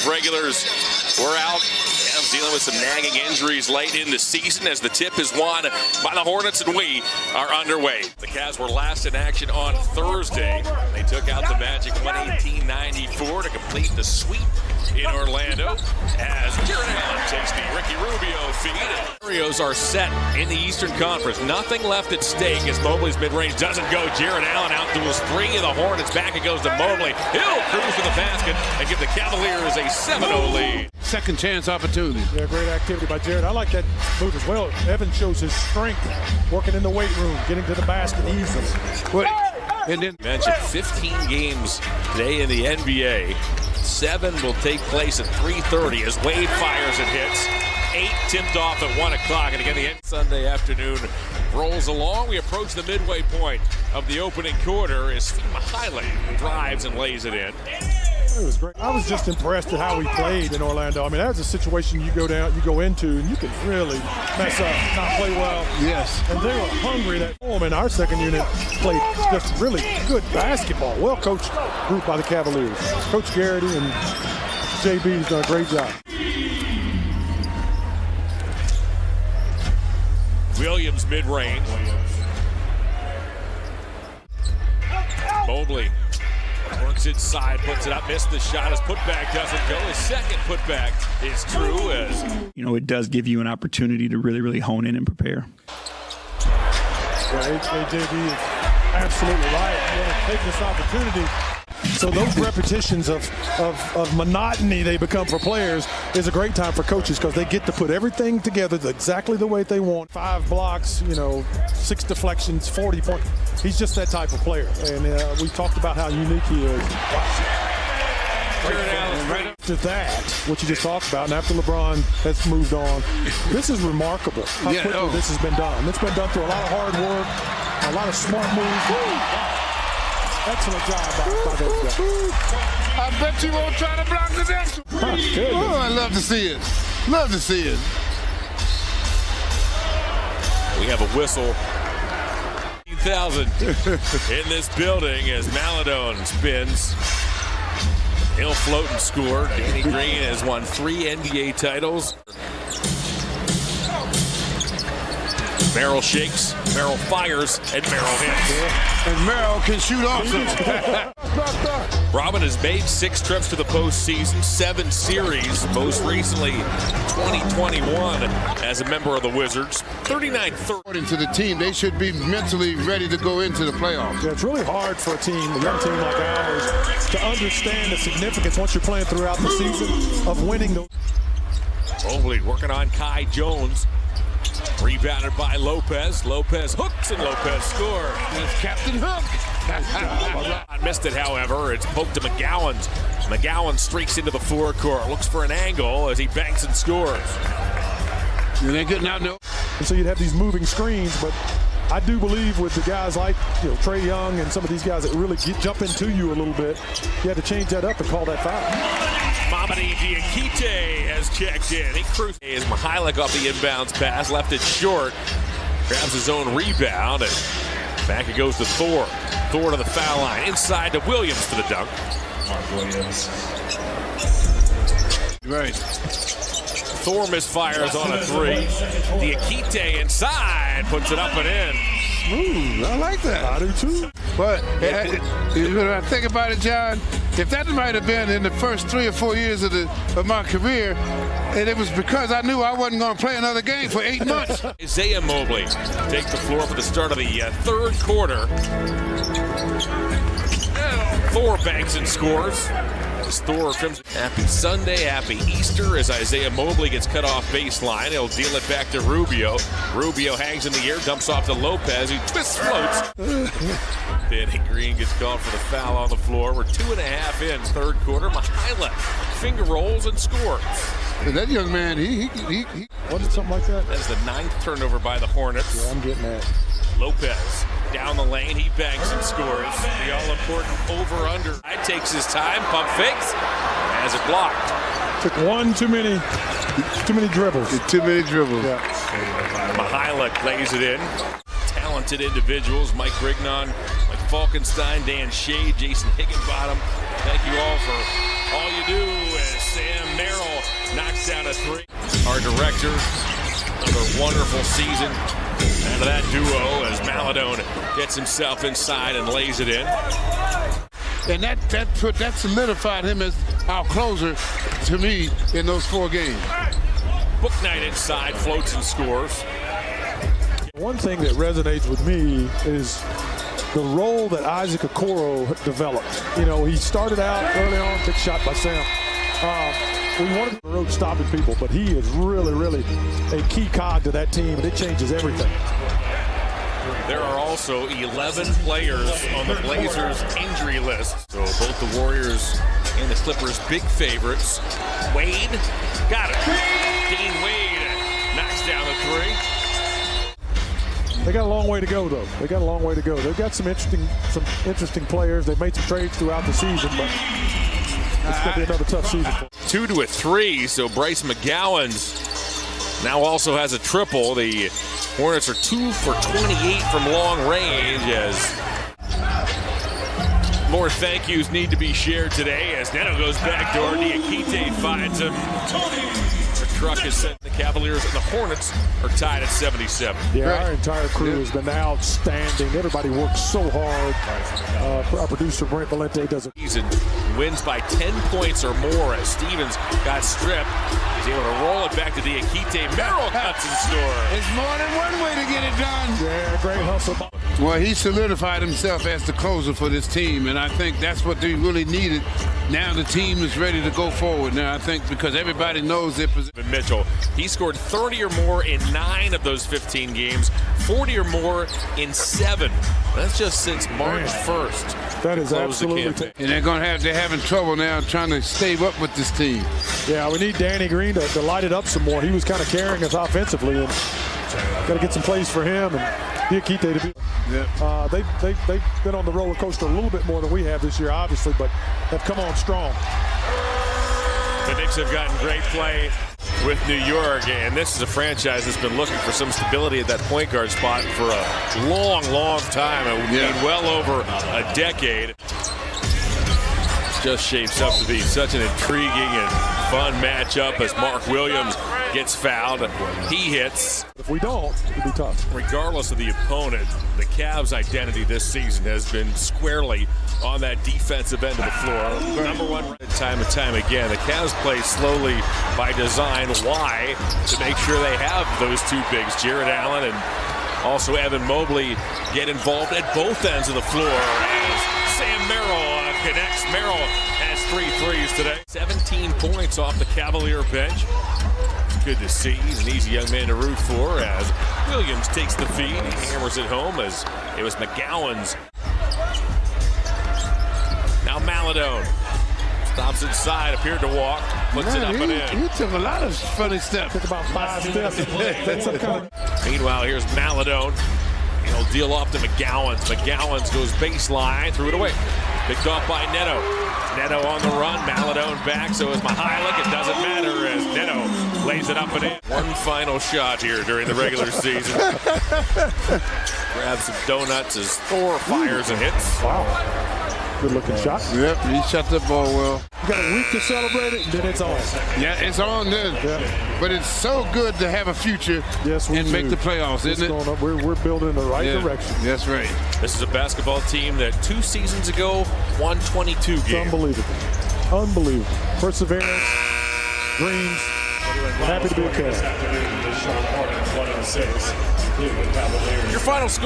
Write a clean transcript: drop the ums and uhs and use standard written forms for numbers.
of regulars were out. Dealing with some nagging injuries late in the season as the tip is won by the Hornets, and we are underway. The Cavs were last in action on Thursday. They took out the Magic 118-94 to complete the sweep in Orlando as Jared Allen takes the Ricky Rubio feed. Scenarios are set in the Eastern Conference. Nothing left at stake as Mobley's mid-range doesn't go. Jared Allen outduels three of the Hornets. Back it goes to Mobley. He'll cruise to the basket and give the Cavaliers a 7-0 lead. Second chance opportunity. Yeah, great activity by Jared. I like that move as well. Evan shows his strength working in the weight room, getting to the basket easily. And then mentioned 15 games today in the NBA. 7 will take place at 3:30 as Wade fires and hits. 8 tipped off at 1 o'clock. And again, the Sunday afternoon rolls along. We approach the midway point of the opening quarter as Mihaly drives and lays it in. It was great. I was just impressed at how he played in Orlando. I mean, that's a situation you go into, and you can really mess up, not play well. Yes. And they were hungry that home, and our second unit played just really good basketball. Well-coached group by the Cavaliers. Coach Garrity and JB's done a great job. Williams mid-range. Mobley works inside, puts it up, missed the shot. His putback doesn't go. His second putback is true as it does give you an opportunity to really hone in and prepare. Yeah, JB is absolutely right. You want to take this opportunity. So those repetitions of monotony they become for players is a great time for coaches because they get to put everything together exactly the way they want. 5 blocks, 6 deflections, 40 points. He's just that type of player, and we talked about how unique he is. Right after that, what you just talked about, and after LeBron has moved on, this is remarkable how quickly this has been done. It's been done through a lot of hard work, a lot of smart moves. Excellent job by those guys. I bet you won't try to block the next one. Oh, I love to see it. Love to see it. We have a whistle. 10,000 in this building as Maladone spins. He'll float and score. Danny Green has won 3 NBA titles. Merrill shakes, Merrill fires, and Merrill hits. And Merrill can shoot also. Robin has made 6 trips to the postseason, 7 series, most recently 2021 as a member of the Wizards. 39-30. According to the team, they should be mentally ready to go into the playoffs. Yeah, it's really hard for a young team like ours, to understand the significance once you're playing throughout the season of winning. Mobley working on Kai Jones. Rebounded by Lopez. Lopez hooks and Lopez scores. It's Captain Hook. Missed it, however. It's poked to McGowan. McGowan streaks into the forecourt. Looks for an angle as he banks and scores. You ain't getting out, no. And so you'd have these moving screens, but I do believe with the guys like Trae Young and some of these guys that really jump into you a little bit, you had to change that up and call that foul. Mamadi Diakite has checked in. He cruised as Mihaly off the inbounds pass, left it short. Grabs his own rebound, and back it goes to Thor. Thor to the foul line. Inside to Williams for the dunk. Mark Williams. Right. Thor misfires on a 3. Diakite inside, puts it up and in. Ooh, I like that. I do too. But when I think about it, John, if that might have been in the first 3 or 4 years of my career, and it was because I knew I wasn't going to play another game for 8 months. Isaiah Mobley takes the floor for the start of the third quarter. Thor banks and scores. Thor trims. Happy Sunday, happy Easter as Isaiah Mobley gets cut off baseline. He'll deal it back to Rubio. Rubio hangs in the air, dumps off to Lopez, who twists, floats. Danny Green gets called for the foul on the floor. We're 2.5 in third quarter. Mihaly finger rolls and scores. And that young man, he Wasn't something like that? That's the 9th turnover by the Hornets. Yeah, I'm getting that. Lopez down the lane, he bangs and scores. The all-important over-under. Takes his time, pump fakes, has it blocked. Took one too many dribbles. Too many dribbles. Yeah. Mihaly lays it in. Talented individuals, Mike Rignon, Mike Falkenstein, Dan Shade, Jason Higginbottom. Thank you all for all you do as Sam a three. Our director, another wonderful season out of that duo as Maladone gets himself inside and lays it in. And that solidified him as our closer to me in those 4 games. Book Night inside, floats and scores. One thing that resonates with me is the role that Isaac Okoro developed. You know, he started out early on, big shot by Sam. We wanted him on the road stopping people, but he is really, really a key cog to that team, and it changes everything. There are also 11 players on the Blazers injury list. So both the Warriors and the Clippers big favorites. Wade got it. Dean Wade knocks down the three. They got a long way to go, though. They got a long way to go. They've got some interesting players. They've made some trades throughout the season, but it's going to be another tough season. 2 to a 3, so Bryce McGowan's now also has a triple. The Hornets are 2 for 28 from long range as more thank yous need to be shared today as Neto goes back door. Diakite finds him. The truck is set. The Cavaliers and the Hornets are tied at 77. Yeah, our entire crew has been outstanding. Everybody works so hard. Our producer, Brent Valente, does it. Season wins by 10 points or more as Stevens got stripped. He's able to roll it back to Diakite. Merrill cuts and scores. It's more than one way to get it done. Yeah, great hustle. Well, he solidified himself as the closer for this team, and I think that's what they really needed. Now the team is ready to go forward. Now I think because everybody knows their position. Mitchell, he scored 30 or more in 9 of those 15 games, 40 or more in 7. That's just since March 1st. That is absolutely. And they're having trouble now trying to stay up with this team. Yeah, we need Danny Green to light it up some more. He was kind of carrying us offensively, and got to get some plays for him and Diakite to be. Yeah. They've been on the roller coaster a little bit more than we have this year, obviously, but have come on strong. The Knicks have gotten great play with New York, and this is a franchise that's been looking for some stability at that point guard spot for a long, long time. It would mean well over a decade. Just shapes up to be such an intriguing and fun matchup as Mark Williams gets fouled. He hits. If we don't, it'll be tough. Regardless of the opponent, the Cavs' identity this season has been squarely on that defensive end of the floor. Number one time and time again. The Cavs play slowly by design. Why? To make sure they have those 2 bigs, Jared Allen and also Evan Mobley, get involved at both ends of the floor as Sam Merrill connects. Merrill has 3 threes today. 17 points off the Cavalier bench. Good to see. He's an easy young man to root for as Williams takes the feed. He hammers it home as it was McGowan's. Now Maladone stops inside, appeared to walk, puts it up and in. He took a lot of funny steps. Took about 5 steps. That's some kind of... Meanwhile, here's Maladone. He'll deal off to McGowan's. McGowan's goes baseline, threw it away. Picked off by Neto. Neto on the run, Maladone back, so as Mihailik, it doesn't matter as Neto lays it up and in. One final shot here during the regular season. Grabs some donuts as Thor fires and hits. Wow. Good looking shot. Yep, he shot the ball well. You got a week to celebrate it, and then it's on. Yeah, it's on then. Yeah. But it's so good to have a future and make the playoffs, isn't it? We're building in the right direction. That's right. This is a basketball team that 2 seasons ago won 22 games. Unbelievable. Unbelievable. Perseverance, dreams. Happy to be a Cavs. Your final score.